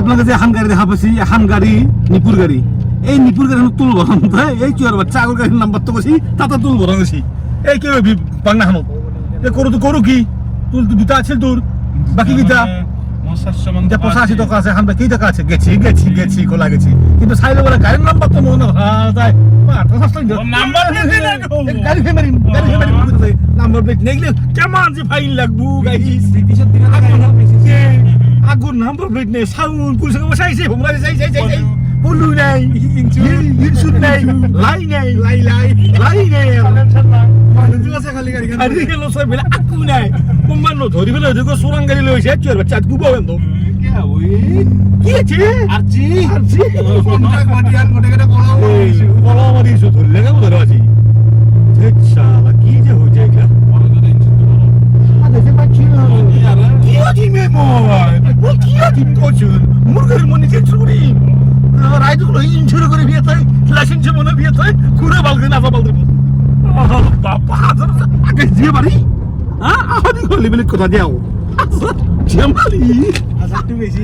আপনাকে যে হান গাড়ি দেখা পাচ্ছি হান গাড়ি নিপুর গাড়ি এই নিপুর গাড়ি তুল ভরান এই কি আর বাচ্চা আগর গাড়ির নাম্বার তো বেশি তাতে তুল ভরান বেশি এই কি বাংলা হানো এ করু তো করু কি তুল তো দুটা আছে তোর বাকি কিটা 85 টাকা আছে হান কি টাকা আছে গেছি খোলা গেছি কিন্তু সাইলে বলে গাড়ির নাম্বার তো মনে হয় যায় নাম্বার গাড়ি ফেমারি নাম্বার প্লেট নেগলে কেমন যে ফাইন লাগবো গাইস আগুন নাম্বার প্লেট নেই সাউন্ড পুলিশকে বসাইছে হোমরা যাই পুলু নাই ইনসুর নাই লাই নাই মানুষ আছে খালি গাড়ি গাড়ি গেল সব বেলা আকু নাই কোম্পানি ধরি বেলা দেখো সোরাং গাড়ি লইছে চুয়ার বাচ্চা গুবো বন্ধ কি আছে আরজি কোনটা মাটিয়ান কোনটা বড় মারিছো ধরলে কেমন ধরে আছি শালা কি যে হই যায় এগুলা কি আছে মেমো কি আছে কোচুন মুরগের মনে যে চুরি রাইদগুলো ইনসুর করে বিয়েতে লাইসেন্স মনে বিয়েতে কুড়ে বালকে না বালকে বাবা আগে যে বাড়ি হ্যাঁ আহাদি করে লেভেলে কথা দাও জামালি আচ্ছা একটু বেশি